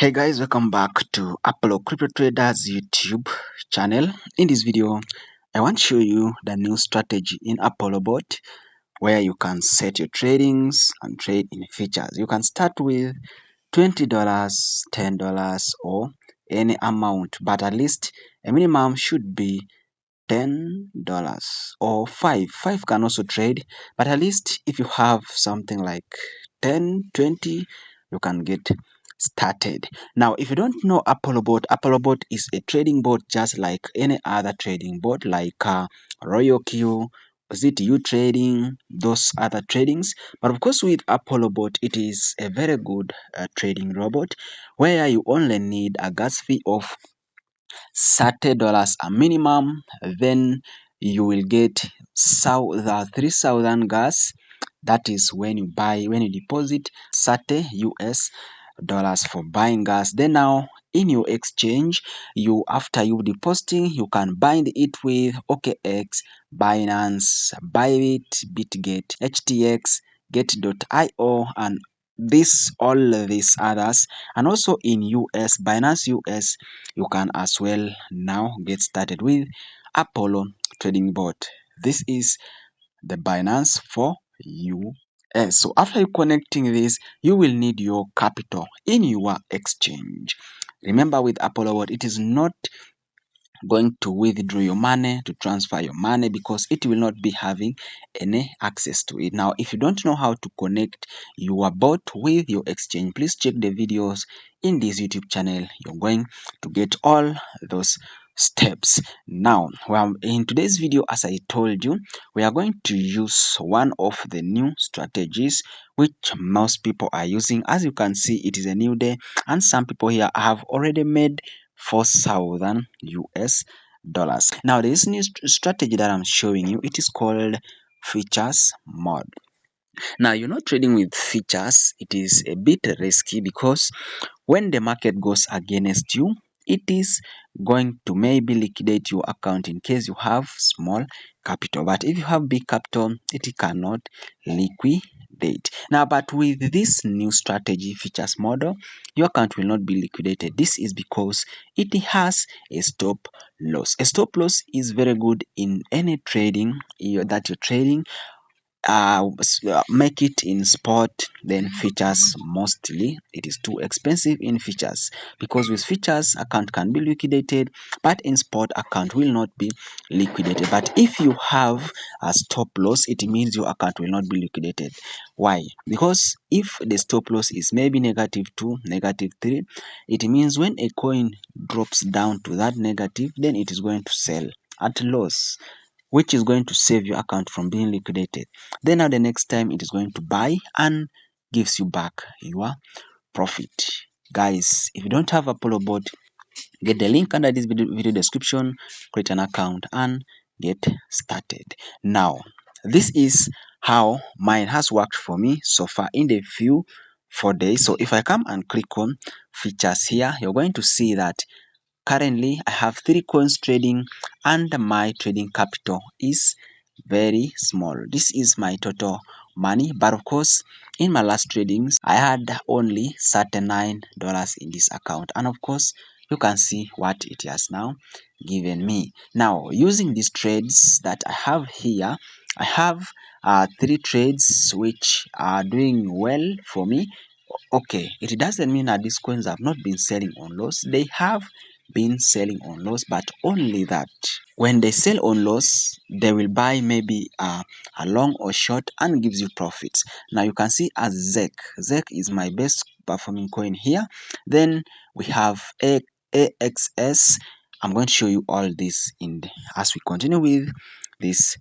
Hey guys, welcome back to Apollo Crypto Traders YouTube channel. In this video, I want to show you the new strategy in Apollo bot where you can set your tradings and trade in futures. You can start with $20, $10 or any amount, but at least a minimum should be $10 or 5. 5 can also trade, but at least if you have something like 10, 20, you can get started. Now, if you don't know Apollo bot is a trading bot just like any other trading bot like Royal Q, ZTU trading, those other tradings. But of course, with Apollo bot, it is a very good trading robot where you only need a gas fee of $30 a minimum, then you will get the 3,000 gas. That is when you deposit $30 for buying gas. Then now in your exchange, after you depositing, you can bind it with OKX, Binance, Bybit, Bitget, HTX, Get.io, and all these others. And also in US, Binance US, you can as well now get started with Apollo trading bot. This is the Binance for US. So after you connecting this, you will need your capital in your exchange. Remember, with Apollo bot, it is not going to withdraw your money, to transfer your money, because it will not be having any access to it. Now, if you don't know how to connect your bot with your exchange, please check the videos in this YouTube channel. You're going to get all those steps. Now, well, in today's video, as I told you, we are going to use one of the new strategies which most people are using. As you can see, it is a new day and some people here have already made 4,000 US dollars. Now, this new strategy that I'm showing you, it is called futures mode. Now, trading with futures, it is a bit risky because when the market goes against you, it is going to maybe liquidate your account in case you have small capital. But if you have big capital, it cannot liquidate. Now, but with this new strategy, futures model, your account will not be liquidated. This is because it has a stop loss. A stop loss is very good in any trading that you're trading. Make it in spot, then features. Mostly it is too expensive in features, because with features account can be liquidated, but in spot account will not be liquidated. But if you have a stop loss, it means your account will not be liquidated. Why? Because if the stop loss is maybe -2, -3, it means when a coin drops down to that negative, then it is going to sell at loss, which is going to save your account from being liquidated. Then now the next time it is going to buy and gives you back your profit. Guys, if you don't have Apollo bot, get the link under this video description, create an account and get started. Now, this is how mine has worked for me so far in the few 4 days. So if I come and click on features here, you're going to see that currently I have 3 coins trading and my trading capital is very small. This is my total money, but of course in my last tradings I had only $39 in this account, and of course you can see what it has now given me. Now, using these trades that I have here, I have 3 trades which are doing well for me. Okay, it doesn't mean that these coins have not been selling on loss. They have been selling on loss, but only that when they sell on loss, they will buy maybe a long or short and gives you profits. Now you can see as ZEC. ZEC is my best performing coin here. Then we have AXS. I'm going to show you all this as we continue with this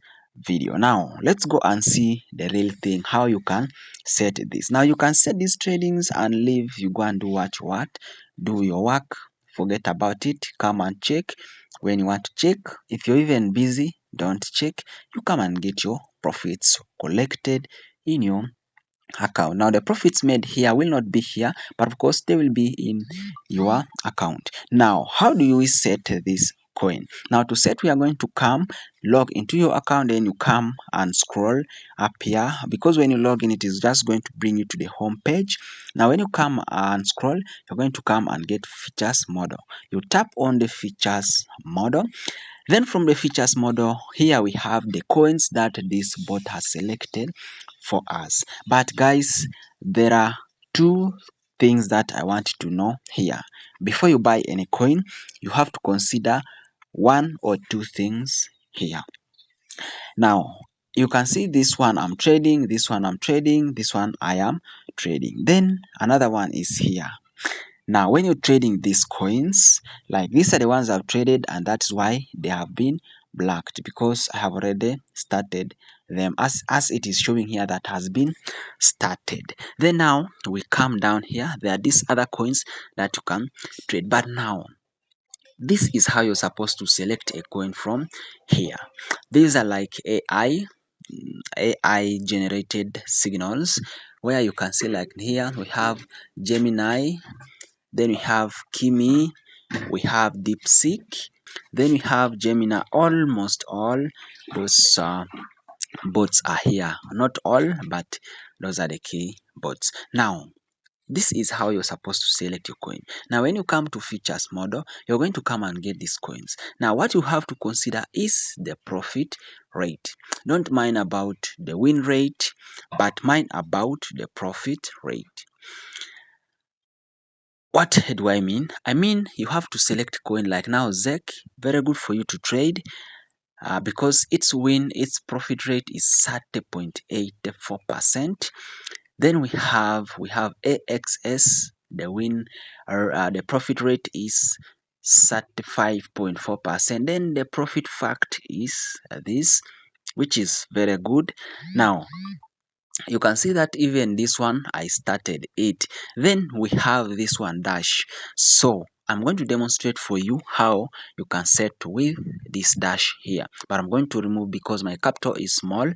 video. Now let's go and see the real thing, how you can set this. Now you can set these tradings and leave. You go and do what you want, do your work, forget about it, come and check when you want to check. If you're even busy, don't check. You come and get your profits collected in your account. Now the profits made here will not be here, but of course they will be in your account. Now how do we set this coin. Now to set, we are going to come log into your account, then you come and scroll up here, because when you log in it is just going to bring you to the home page. Now when you come and scroll, you're going to come and get features model. You tap on the features model. Then from the features model, here we have the coins that this bot has selected for us. But guys, there are two things that I want you to know here. Before you buy any coin, you have to consider one or two things here. Now, you can see this one I'm trading, this one I'm trading, this one I am trading. Then another one is here. Now, when you're trading these coins, like these are the ones I've traded, and that's why they have been blacked, because I have already started them as it is showing here that has been started. Then now we come down here. There are these other coins that you can trade, but now this is how you're supposed to select a coin from here. These are like AI generated signals, where you can see like here we have Gemini, then we have Kimi, we have DeepSeek, then we have Gemini. Almost all those bots are here. Not all, but those are the key bots. Now, this is how you're supposed to select your coin. Now, when you come to features model, you're going to come and get these coins. Now, what you have to consider is the profit rate. Don't mind about the win rate, but mind about the profit rate. What do I mean? I mean, you have to select coin like now ZEC, very good for you to trade because its profit rate is 30.84%. Then we have AXS, the profit rate is 35.4%. Then the profit fact is this, which is very good. Now you can see that even this one I started it. Then we have this one dash. So I'm going to demonstrate for you how you can set with this dash here, but I'm going to remove because my capital is small.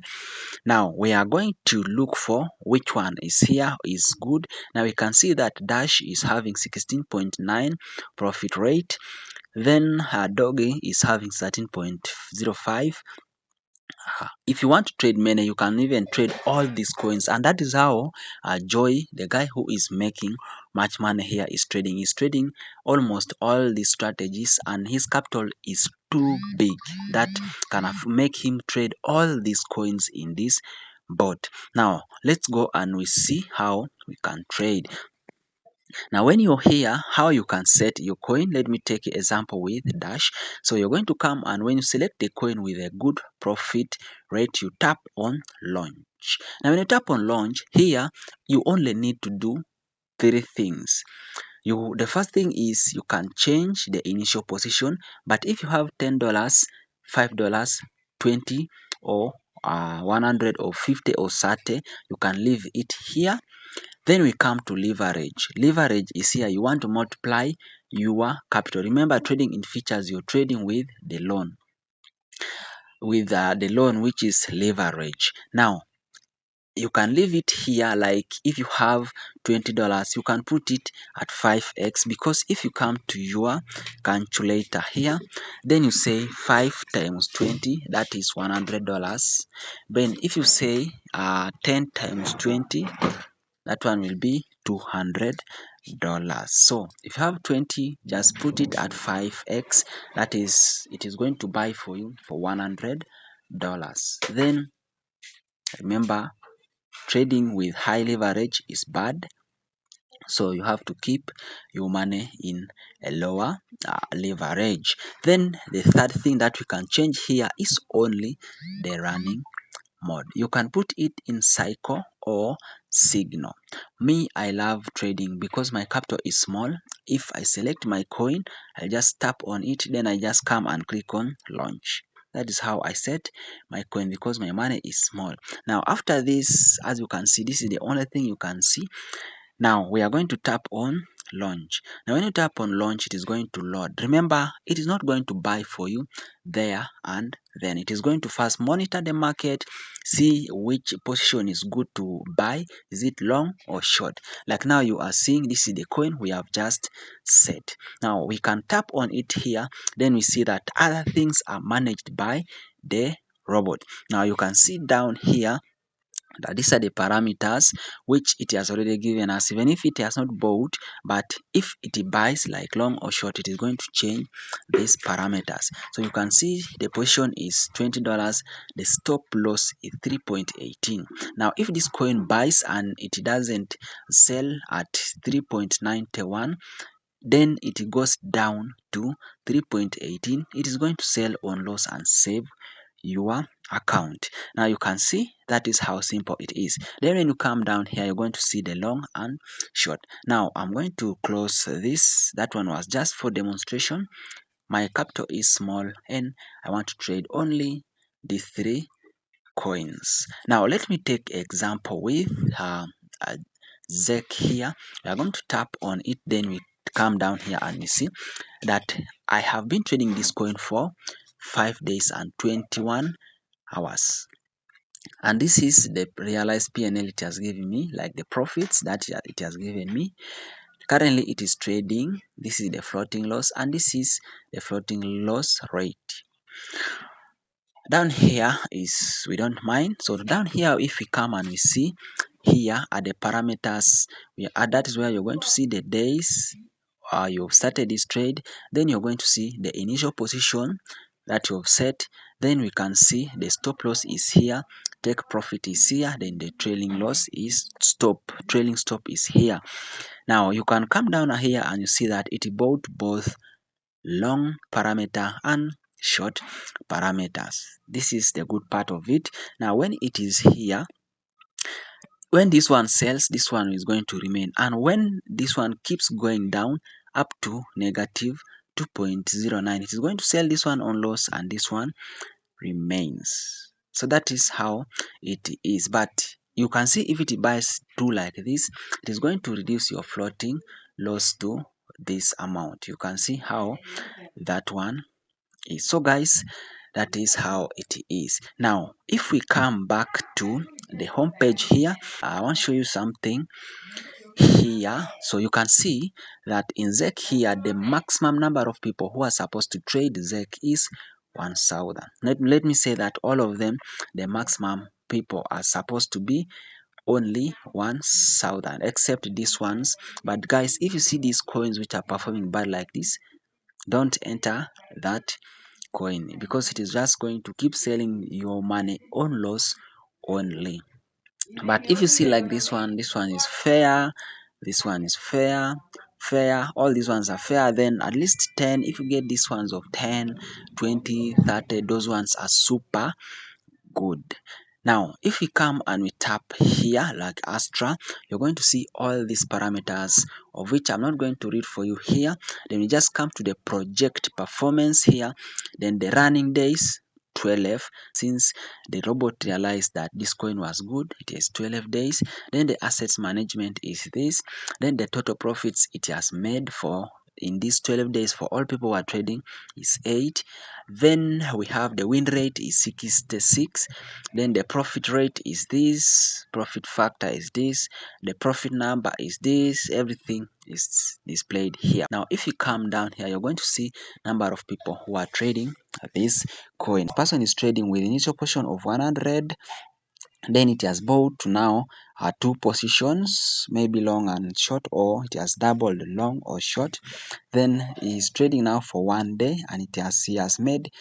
Now we are going to look for which one is here is good. Now we can see that dash is having 16.9 profit rate, then doggy is having 13.05. If you want to trade many, you can even trade all these coins, and that is how Joy, the guy who is making much money here, is trading. He's trading almost all these strategies, and his capital is too big that can make him trade all these coins in this bot. Now let's go and we see how we can trade. Now when you're here, how you can set your coin, let me take an example with dash. So you're going to come, and when you select the coin with a good profit rate, you tap on launch. Now when you tap on launch here, you only need to do three things. The first thing is you can change the initial position, but if you have $10, $5, 20, or 100 or 50 or 30, you can leave it here. Then we come to leverage. Leverage is here. You want to multiply your capital. Remember, trading in features, you're trading with the loan. With the loan, which is leverage. Now, you can leave it here, like if you have $20, you can put it at 5x, because if you come to your calculator here, then you say 5 times 20, that is $100. Then if you say 10 times 20, that one will be $200. So if you have 20, just put it at 5x, that is, it is going to buy for you for $100. Then remember, trading with high leverage is bad, so you have to keep your money in a lower leverage. Then the third thing that we can change here is only the running mode. You can put it in cycle or signal. Me, I love trading because my capital is small. If I select my coin, I just tap on it, then I just come and click on launch. That is how I set my coin, because my money is small. Now after this, as you can see, this is the only thing you can see. Now we are going to tap on launch. Now when you tap on launch, it is going to load. Remember, it is not going to buy for you there and then. It is going to first monitor the market, see which position is good to buy. Is it long or short? Like now you are seeing this is the coin we have just set. Now we can tap on it here, then we see that other things are managed by the robot. Now you can see down here that these are the parameters which it has already given us. Even if it has not bought, but if it buys like long or short, it is going to change these parameters. So you can see the position is $20, the stop loss is 3.18. Now if this coin buys and it doesn't sell at 3.91, then it goes down to 3.18. It is going to sell on loss and save your account. Now you can see that is how simple it is. Then when you come down here, you're going to see the long and short. Now I'm going to close this. That one was just for demonstration. My capital is small and I want to trade only the 3 coins. Now let me take example with ZEC here. We are going to tap on it, then we come down here and you see that I have been trading this coin for 5 days and 21 hours, and this is the realized PNL it has given me, like the profits that it has given me. Currently it is trading. This is the floating loss and this is the floating loss rate. Down here is we don't mind. So down here, if we come and we see here are the parameters, that is where you're going to see the days you've started this trade. Then you're going to see the initial position that you've set. Then we can see the stop loss is here, take profit is here, then the trailing loss is trailing stop is here. Now you can come down here and you see that it bought both long parameter and short parameters. This is the good part of it. Now when it is here, when this one sells, this one is going to remain, and when this one keeps going down up to negative 2.09, it is going to sell this one on loss and this one remains. So that is how it is. But you can see if it buys two like this, it is going to reduce your floating loss to this amount. You can see how that one is. So guys, that is how it is. Now if we come back to the home page here, I want to show you something here. So you can see that in ZEC here, the maximum number of people who are supposed to trade ZEC is 1,000. Let me say that all of them, the maximum people are supposed to be only 1,000, except these ones. But guys, if you see these coins which are performing bad like this, don't enter that coin, because it is just going to keep selling your money on loss only. But if you see like this one is fair, this one is fair, all these ones are fair, then at least 10. If you get these ones of 10, 20, 30, those ones are super good. Now if we come and we tap here like Astra, you're going to see all these parameters, of which I'm not going to read for you here. Then we just come to the project performance here, then the running days 12, since the robot realized that this coin was good, it is 12 days. Then the assets management is this, then the total profits it has made for in these 12 days for all people who are trading is 8. Then we have the win rate is 66. Then the profit rate is this, profit factor is this, the profit number is this, everything is displayed here. Now if you come down here, you're going to see number of people who are trading this coin. The person is trading with initial portion of 100, then it has bought to now 2 positions, maybe long and short, or it has doubled long or short. Then he's trading now for 1 day and he has made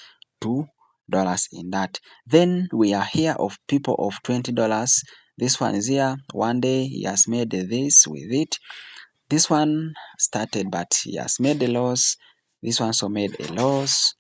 $2 in that. Then we are here of people of $20. This one is here 1 day, he has made this with it. This one started but he has made a loss. This one also made a loss.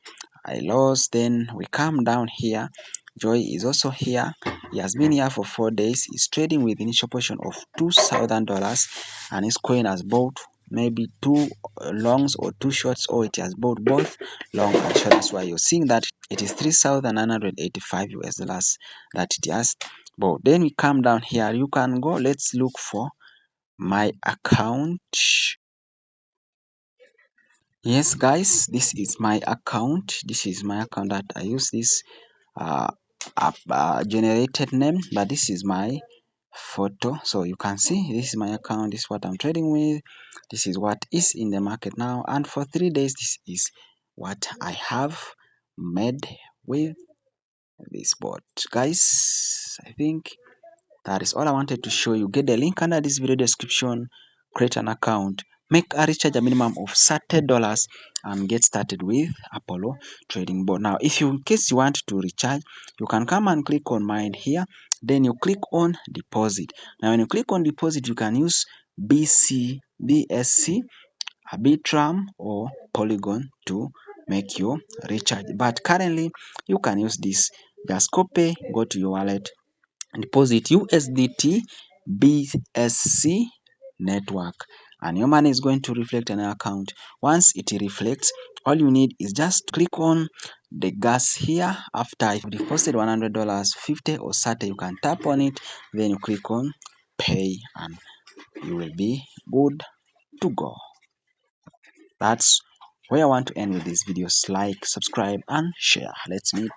Then we come down here. Joy is also here. He has been here for 4 days. He's trading with initial portion of $2,000 and his coin has bought maybe 2 longs or 2 shorts, or it has bought both long and short. That's why you're seeing that it is $3,985 that it has bought. Then we come down here. You can go, let's look for my account. Yes guys, this is my account. This is my account that I use this generated name, but this is my photo. So you can see this is my account. This is what I'm trading with. This is what is in the market now, and for 3 days this is what I have made with this bot. Guys, I think that is all I wanted to show you. Get the link under this video description, create an account, make a recharge a minimum of $30 and get started with Apollo trading bot. Now if you, in case you want to recharge, you can come and click on mine here, then you click on deposit. Now when you click on deposit, you can use BSC, Arbitrum or Polygon to make your recharge, but currently you can use this. Just copy, go to your wallet, deposit USDT BSC network, and your money is going to reflect on your account. Once it reflects, all you need is just click on the gas here. After you've deposited $100, 50 or 30, you can tap on it, then you click on pay and you will be good to go. That's where I want to end with this video. Like, subscribe and share. Let's meet